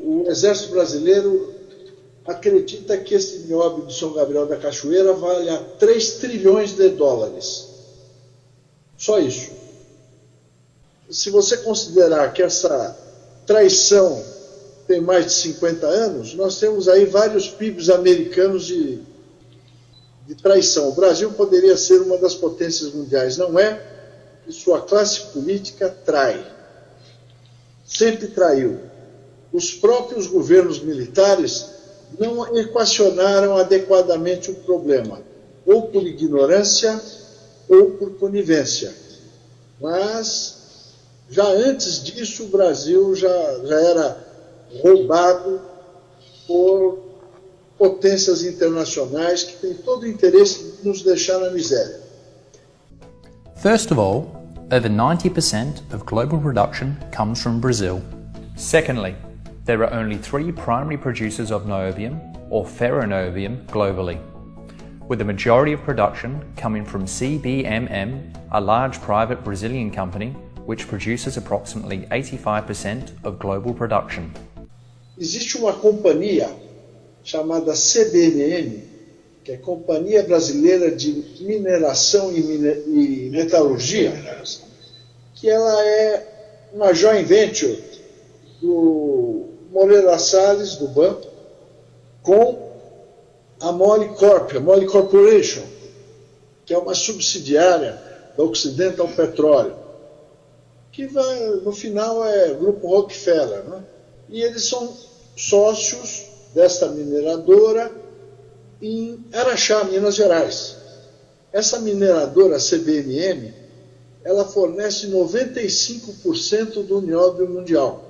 o Exército Brasileiro acredita que esse nióbio de São Gabriel da Cachoeira vale a 3 trilhões de dólares. Só isso. Se você considerar que essa traição tem mais de 50 anos, nós temos aí vários PIBs americanos de traição. O Brasil poderia ser uma das potências mundiais, não é? E sua classe política trai. Sempre traiu. Os próprios governos militares não equacionaram adequadamente o problema, ou por ignorância ou por conivência. Mas, já antes disso, o Brasil já era roubado por potências internacionais que têm todo o interesse de nos deixar na miséria. First of all, over 90% of global production comes from Brazil. Secondly, there are only 3 primary producers of niobium or ferroniobium globally, with the majority of production coming from CBMM, a large private Brazilian company which produces approximately 85% of global production. Existe uma companhia chamada CBMM, que é Companhia Brasileira de Mineração e Metalurgia, que ela é uma joint venture do Moreira Salles, do banco, com a Mole Corp, a Mole Corporation, que é uma subsidiária da Occidental Petroleum, que no final é Grupo Rockefeller, né? E eles são sócios desta mineradora em Araxá, Minas Gerais. Essa mineradora CBMM, ela fornece 95% do nióbio mundial.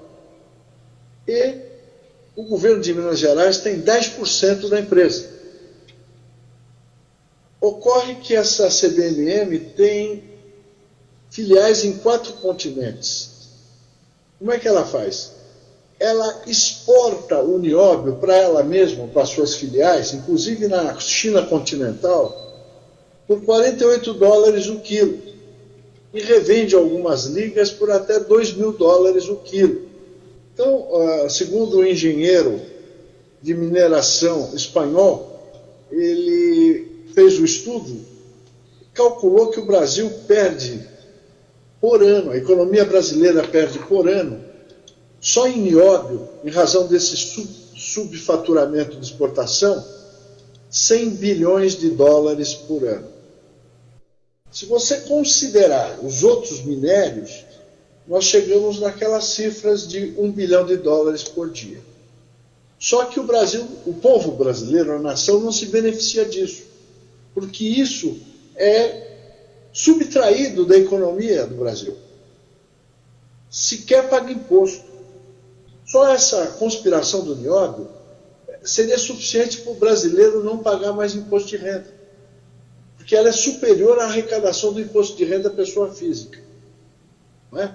E o governo de Minas Gerais tem 10% da empresa. Ocorre que essa CBMM tem filiais em 4 continentes. Como é que ela faz? Ela exporta o nióbio para ela mesma, para suas filiais, inclusive na China continental, por $48 o quilo. E revende algumas ligas por até $2.000 o quilo. Então, segundo o engenheiro de mineração espanhol, ele fez o estudo, calculou que o Brasil perde por ano, a economia brasileira perde por ano, só em nióbio, em razão desse subfaturamento de exportação, 100 bilhões de dólares por ano. Se você considerar os outros minérios, nós chegamos naquelas cifras de $1 bilhão por dia. Só que o Brasil, o povo brasileiro, a nação, não se beneficia disso, porque isso é subtraído da economia do Brasil. Sequer paga imposto. Só essa conspiração do nióbio seria suficiente para o brasileiro não pagar mais imposto de renda, porque ela é superior à arrecadação do imposto de renda da pessoa física. Não é?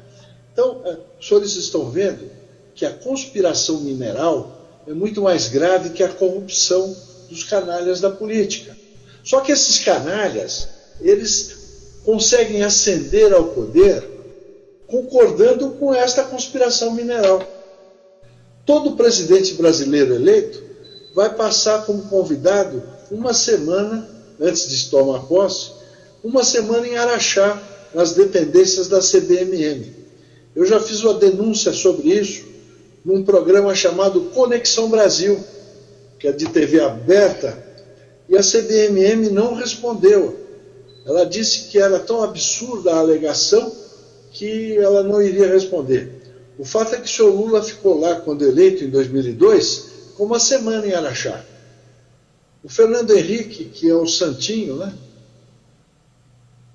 Então, os senhores estão vendo que a conspiração mineral é muito mais grave que a corrupção dos canalhas da política. Só que esses canalhas, eles conseguem ascender ao poder concordando com esta conspiração mineral. Todo presidente brasileiro eleito vai passar como convidado uma semana, antes de tomar posse, uma semana em Araxá, nas dependências da CBMM. Eu já fiz uma denúncia sobre isso num programa chamado Conexão Brasil, que é de TV aberta, e a CBMM não respondeu. Ela disse que era tão absurda a alegação que ela não iria responder. O fato é que o senhor Lula ficou lá, quando eleito em 2002, com uma semana em Araxá. O Fernando Henrique, que é o santinho, né,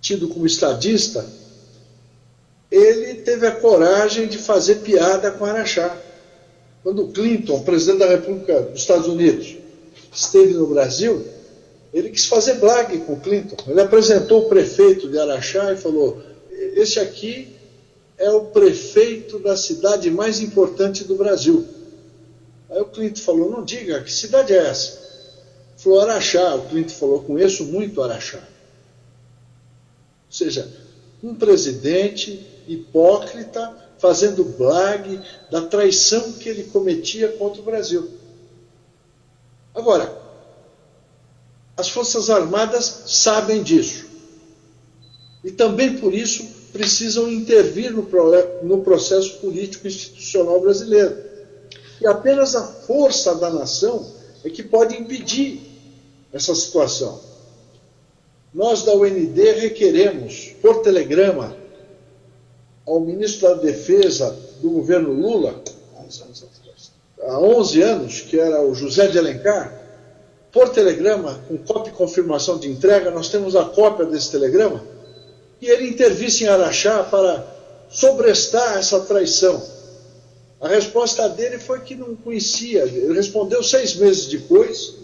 tido como estadista, ele teve a coragem de fazer piada com Araxá. Quando o Clinton, presidente da República dos Estados Unidos, esteve no Brasil, ele quis fazer blague com o Clinton. Ele apresentou o prefeito de Araxá e falou: esse aqui é o prefeito da cidade mais importante do Brasil. Aí o Clinton falou: não diga, que cidade é essa? Falou: Araxá. O Clinton falou: conheço muito Araxá. Ou seja, um presidente hipócrita fazendo blague da traição que ele cometia contra o Brasil. Agora, as Forças Armadas sabem disso. E também por isso precisam intervir no processo político institucional brasileiro. E apenas a força da nação é que pode impedir essa situação. Nós da UND requeremos, por telegrama, ao ministro da Defesa do governo Lula, há 11 anos, que era o José de Alencar, por telegrama, com cópia e confirmação de entrega, nós temos a cópia desse telegrama, e ele intervisse em Araxá para sobrestar essa traição. A resposta dele foi que não conhecia. Ele respondeu 6 meses depois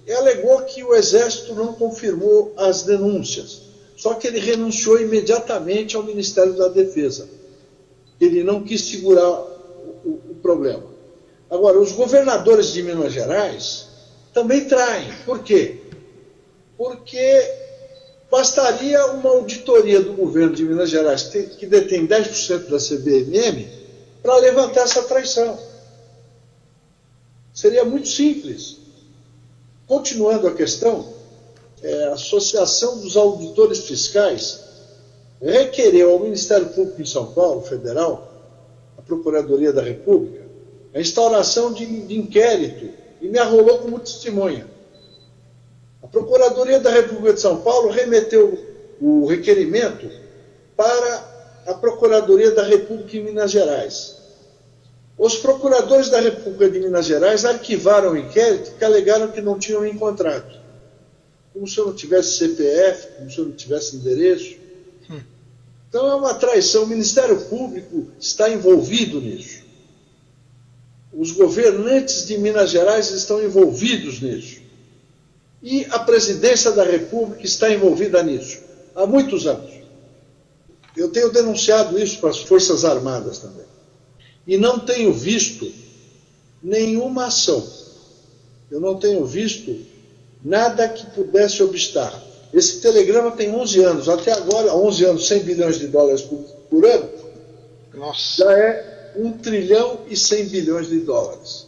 e alegou que o Exército não confirmou as denúncias. Só que ele renunciou imediatamente ao Ministério da Defesa. Ele não quis segurar o problema. Agora, os governadores de Minas Gerais também traem. Por quê? Porque bastaria uma auditoria do governo de Minas Gerais, que detém 10% da CBMM, para levantar essa traição. Seria muito simples. Continuando a questão, a Associação dos Auditores Fiscais requereu ao Ministério Público em São Paulo, Federal, a Procuradoria da República, a instauração de inquérito e me arrolou como testemunha. A Procuradoria da República de São Paulo remeteu o requerimento para a Procuradoria da República em Minas Gerais. Os procuradores da República de Minas Gerais arquivaram o inquérito porque alegaram que não tinham encontrado. Como se eu não tivesse CPF, como se eu não tivesse endereço. Então é uma traição. O Ministério Público está envolvido nisso. Os governantes de Minas Gerais estão envolvidos nisso. E a Presidência da República está envolvida nisso há muitos anos. Eu tenho denunciado isso para as Forças Armadas também. E não tenho visto nenhuma ação. Eu não tenho visto nada que pudesse obstar. Esse telegrama tem 11 anos. Até agora, 11 anos, 100 bilhões de dólares por ano. Nossa. Já é 1 trilhão e 100 bilhões de dólares.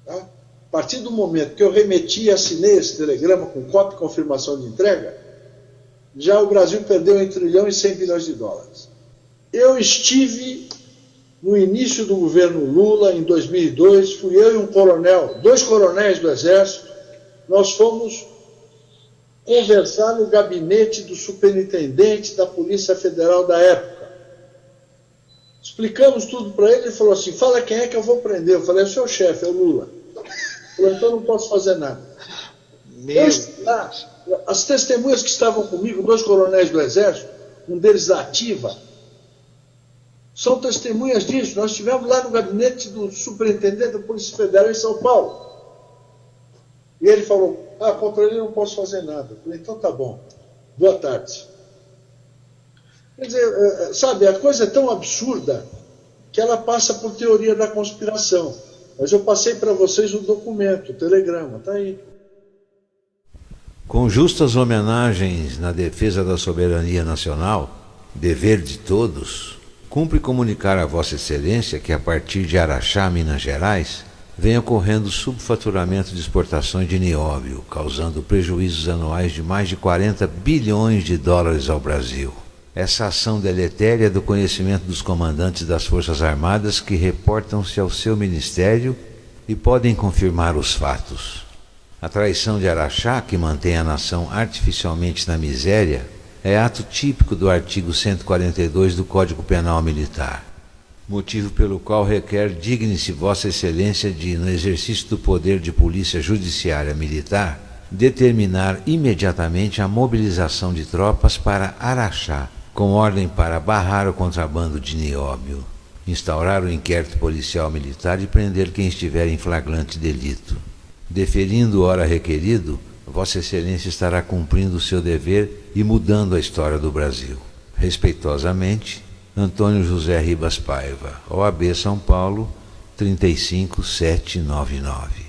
Tá? A partir do momento que eu remeti e assinei esse telegrama com cópia e confirmação de entrega, já o Brasil perdeu 1 trilhão e 100 bilhões de dólares. Eu estive no início do governo Lula, em 2002, fui eu e um coronel, 2 coronéis do Exército, nós fomos conversar no gabinete do superintendente da Polícia Federal da época. Explicamos tudo para ele, ele falou assim, fala quem é que eu vou prender. Eu falei, é o seu chefe, é o Lula. Ele falou, então eu não posso fazer nada. As testemunhas que estavam comigo, 2 coronéis do Exército, um deles da Ativa, são testemunhas disso. Nós estivemos lá no gabinete do superintendente da Polícia Federal em São Paulo. E ele falou, contra ele não posso fazer nada. Eu falei, então tá bom, boa tarde. Quer dizer, sabe, a coisa é tão absurda que ela passa por teoria da conspiração. Mas eu passei para vocês o documento, o telegrama, está aí. Com justas homenagens na defesa da soberania nacional, dever de todos, cumpre comunicar a Vossa Excelência que a partir de Araxá, Minas Gerais, vem ocorrendo subfaturamento de exportações de nióbio, causando prejuízos anuais de mais de 40 bilhões de dólares ao Brasil. Essa ação deletéria é do conhecimento dos comandantes das Forças Armadas que reportam-se ao seu ministério e podem confirmar os fatos. A traição de Araxá, que mantém a nação artificialmente na miséria, é ato típico do artigo 142 do Código Penal Militar, motivo pelo qual requer digne-se Vossa Excelência de, no exercício do poder de polícia judiciária militar, determinar imediatamente a mobilização de tropas para Araxá, com ordem para barrar o contrabando de nióbio, instaurar o inquérito policial militar e prender quem estiver em flagrante delito. Deferindo hora requerido, Vossa Excelência estará cumprindo o seu dever e mudando a história do Brasil. Respeitosamente, Antônio José Ribas Paiva, OAB São Paulo, 35799.